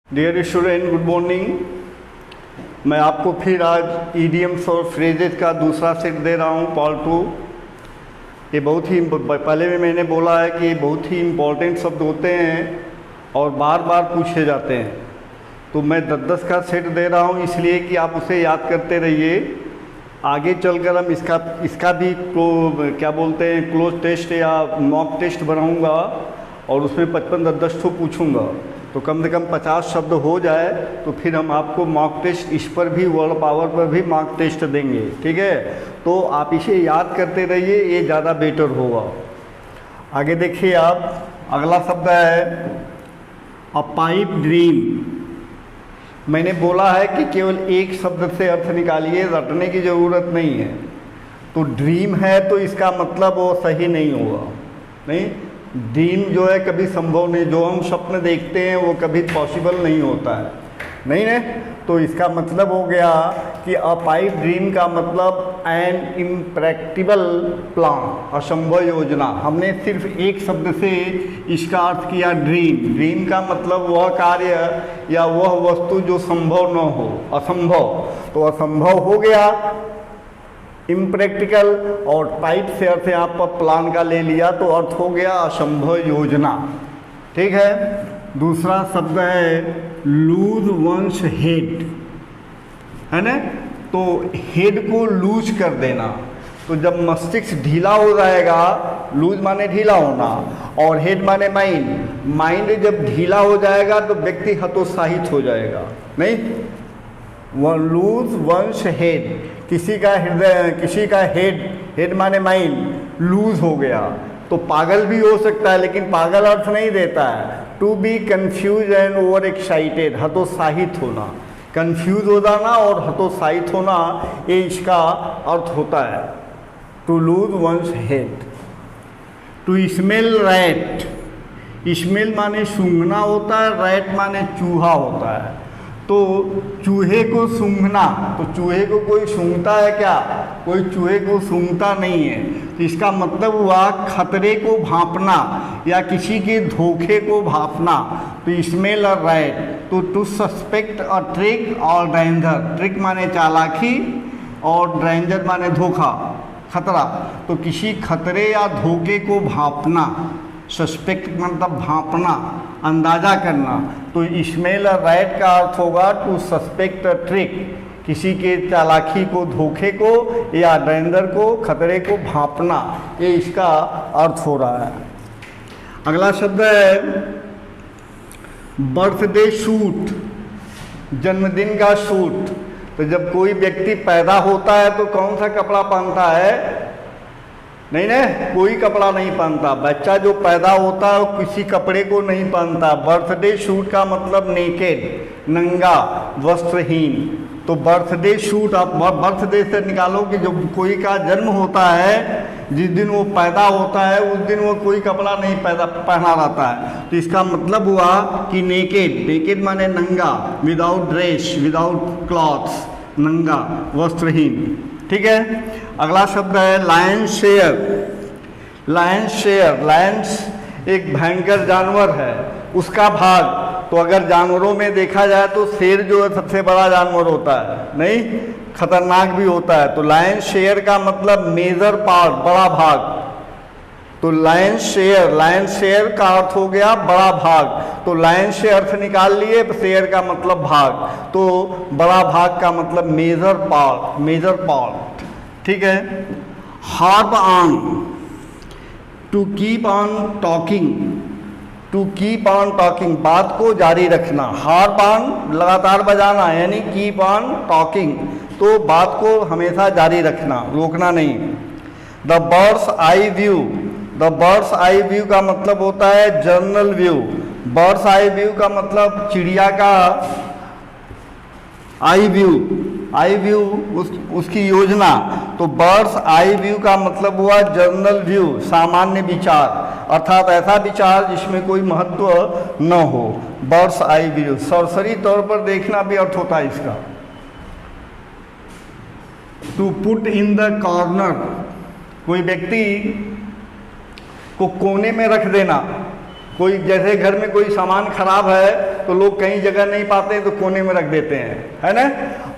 Dear student, good morning. मैं आपको फिर आज ईडियम्स और फ्रेजेस का दूसरा सेट दे रहा हूँ, पार्ट 2। ये बहुत ही पहले में मैंने बोला है कि ये बहुत ही इम्पोर्टेंट शब्द होते हैं और बार बार पूछे जाते हैं। तो मैं 10-10 का सेट दे रहा हूँ इसलिए कि आप उसे याद करते रहिए। आगे चलकर हम इसका भी क्या बोलते हैं क्लोज टेस्ट या मॉक टेस्ट बनाऊँगा और उसमें 55-10 ठो पूछूँगा। तो कम से कम 50 शब्द हो जाए तो फिर हम आपको मॉक टेस्ट इस पर भी, वर्ड पावर पर भी मॉक टेस्ट देंगे, ठीक है। तो आप इसे याद करते रहिए, ये ज़्यादा बेटर होगा। आगे देखिए आप, अगला शब्द है अ पाइप ड्रीम। मैंने बोला है कि केवल एक शब्द से अर्थ निकालिए, रटने की ज़रूरत नहीं है। तो ड्रीम है तो इसका मतलब वो सही नहीं होगा, नहीं। ड्रीम जो है कभी संभव नहीं, जो हम स्वप्न देखते हैं वो कभी पॉसिबल नहीं होता है, नहीं ना। तो इसका मतलब हो गया कि अ पाइप ड्रीम का मतलब एन इम्प्रैक्टिबल प्लान, असंभव योजना। हमने सिर्फ एक शब्द से इसका अर्थ किया ड्रीम। ड्रीम का मतलब वह कार्य या वह वस्तु जो संभव न हो, असंभव। तो असंभव हो गया इम्प्रैक्टिकल, और पाइप से अर्थ यहाँ पर प्लान का ले लिया तो अर्थ हो गया असंभव योजना, ठीक है। दूसरा शब्द है लूज वंस हेड, है ना। तो हेड को लूज कर देना। तो जब मस्तिष्क ढीला हो जाएगा, लूज माने ढीला होना और हेड माने माइंड। माइंड जब ढीला हो जाएगा तो व्यक्ति हतोत्साहित हो जाएगा, नहीं। लूज वंस हेड, किसी का हृदय, किसी का हेड माने माइंड लूज हो गया तो पागल भी हो सकता है, लेकिन पागल अर्थ नहीं देता है। To be confuse and over excited, हतोत्साहित होना, कंफ्यूज हो जाना और हतोत्साहित होना, ये इसका अर्थ होता है। To lose one's head. To smell rat, smell माने सूंघना होता है, रैट माने चूहा होता है। तो चूहे को सूंघना, तो चूहे को कोई सूंघता है क्या? कोई चूहे को सूंघता नहीं है। तो इसका मतलब हुआ खतरे को भांपना या किसी के धोखे को भांपना। तो स्मेल और रैट। तो टू सस्पेक्ट अ ट्रिक और डेंजर, ट्रिक माने चालाकी और डेंजर माने धोखा, खतरा। तो किसी खतरे या धोखे को भांपना, सस्पेक्ट मतलब भांपना, अंदाजा करना। तो स्मेल और रैट का अर्थ होगा टू सस्पेक्ट अ ट्रिक, किसी के चालाकी को, धोखे को या डेंजर को, खतरे को भांपना, ये इसका अर्थ हो रहा है। अगला शब्द है बर्थडे सूट, जन्मदिन का सूट। तो जब कोई व्यक्ति पैदा होता है तो कौन सा कपड़ा पहनता है? नहीं ना, कोई कपड़ा नहीं पहनता। बच्चा जो पैदा होता है वो किसी कपड़े को नहीं पहनता। बर्थडे सूट का मतलब नेकेड, नंगा, वस्त्रहीन। तो बर्थडे सूट आप बर्थडे से निकालो कि जब कोई का जन्म होता है, जिस दिन वो पैदा होता है उस दिन वो कोई कपड़ा नहीं पहना रहता है। तो इसका मतलब हुआ कि नेकेड, नेकेड माने नंगा, विदाउट ड्रेस, विदाउट क्लॉथ्स, नंगा, वस्त्रहीन, ठीक है। अगला शब्द है lion share. Lion share, lions एक भयंकर जानवर है, उसका भाग। तो अगर जानवरों में देखा जाए तो शेर जो है सबसे बड़ा जानवर होता है, नहीं, खतरनाक भी होता है। तो लायन शेयर का मतलब मेजर पार्ट, बड़ा भाग। तो लायन शेयर, लायन शेयर का अर्थ हो गया बड़ा भाग। तो लायन से अर्थ निकाल लिए, शेयर का मतलब भाग। तो बड़ा भाग का मतलब मेजर पार्ट, मेजर पार्ट, ठीक है। Harp on, to keep on talking, to keep on talking, बात को जारी रखना। हार्प ऑन लगातार बजाना, यानी कीप ऑन टॉकिंग, तो बात को हमेशा जारी रखना, रोकना नहीं। The birds eye view, the birds eye view का मतलब होता है journal view. Birds eye view का मतलब चिड़िया का आई व्यू, आई व्यू उसकी योजना। तो बर्ड्स आई व्यू का मतलब हुआ जर्नल व्यू, सामान्य विचार, अर्थात ऐसा विचार जिसमें कोई महत्व न हो। बर्ड्स आई व्यू सरसरी तौर पर देखना भी अर्थ होता है इसका। To put in the corner, कोई व्यक्ति को कोने में रख देना, कोई जैसे घर में कोई सामान खराब है तो लोग कहीं जगह नहीं पाते तो कोने में रख देते हैं, है ना।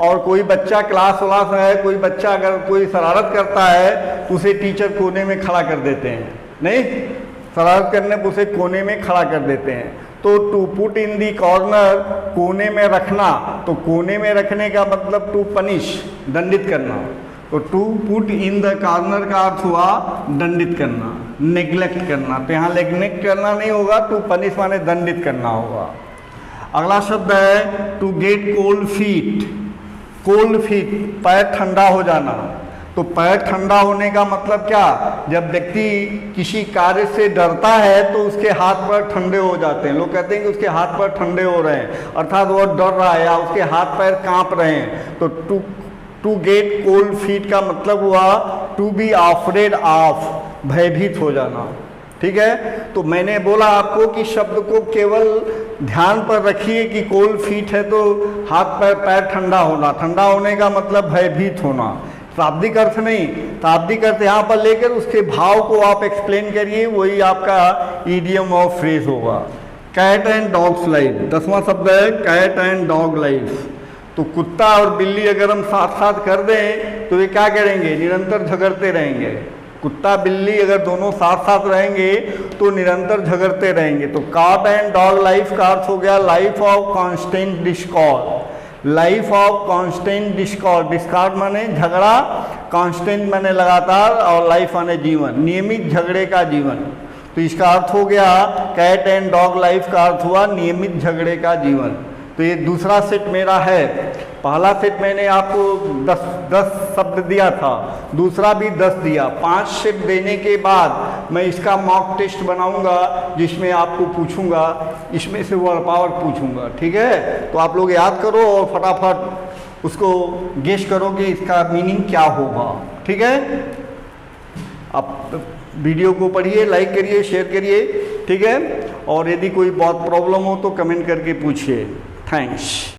और कोई बच्चा क्लास व्लास है, कोई बच्चा अगर कोई शरारत करता है तो उसे टीचर कोने में खड़ा कर देते हैं, नहीं, शरारत करने पर उसे कोने में खड़ा कर देते हैं। तो to put in the corner, कोने में रखना, तो कोने में रखने का मतलब टू पनिश, दंडित करना। तो to put in the corner का अर्थ हुआ दंडित करना, नेग्लेक्ट करना। तो यहाँ नेग्लेक्ट करना नहीं होगा, टू पनिश माने दंडित करना होगा। अगला शब्द है to get cold feet. Cold feet, पैर ठंडा हो जाना। तो पैर ठंडा होने का मतलब क्या, जब व्यक्ति किसी कार्य से डरता है तो उसके हाथ पैर ठंडे हो जाते हैं। लोग कहते हैं कि उसके हाथ पैर ठंडे हो रहे हैं, अर्थात वो डर रहा है या उसके हाथ पैर कांप रहे हैं। तो टू गेट कोल्ड फीट का मतलब हुआ टू बी अफ्रेड ऑफ, भयभीत हो जाना, ठीक है। तो मैंने बोला आपको कि शब्द को केवल ध्यान पर रखिए कि कोल्ड फीट है तो हाथ पैर ठंडा होना, ठंडा होने का मतलब भयभीत होना। शाब्दिक अर्थ नहीं, शाब्दिक अर्थ यहाँ पर लेकर उसके भाव को आप एक्सप्लेन करिए, वही आपका इडियम और फ्रेज होगा। कैट एंड डॉग्स लाइफ, 10वां शब्द है कैट एंड डॉग लाइफ। तो कुत्ता और बिल्ली अगर हम साथ साथ कर दें तो वे क्या करेंगे, निरंतर झगड़ते रहेंगे। कुत्ता बिल्ली अगर दोनों साथ साथ रहेंगे तो निरंतर झगड़ते रहेंगे। तो कैट एंड डॉग लाइफ का अर्थ हो गया life of constant Discord, life of constant Discord. Discord माने झगड़ा, कांस्टेंट माने लगातार, और लाइफ माने जीवन, नियमित झगड़े का जीवन। तो इसका अर्थ हो गया कैट एंड डॉग लाइफ का अर्थ हुआ नियमित झगड़े का जीवन। तो ये दूसरा सेट मेरा है। पहला सेट मैंने आपको 10 शब्द दिया था, दूसरा भी 10 दिया। 5 सेट देने के बाद मैं इसका मॉक टेस्ट बनाऊंगा जिसमें आपको पूछूंगा, इसमें से वर्ड पावर पूछूंगा, ठीक है। तो आप लोग याद करो और फटाफट उसको गेस करो कि इसका मीनिंग क्या होगा, ठीक है। आप वीडियो को पढ़िए, लाइक करिए, शेयर करिए, ठीक है। और यदि कोई बहुत प्रॉब्लम हो तो कमेंट करके पूछिए। थैंक्स।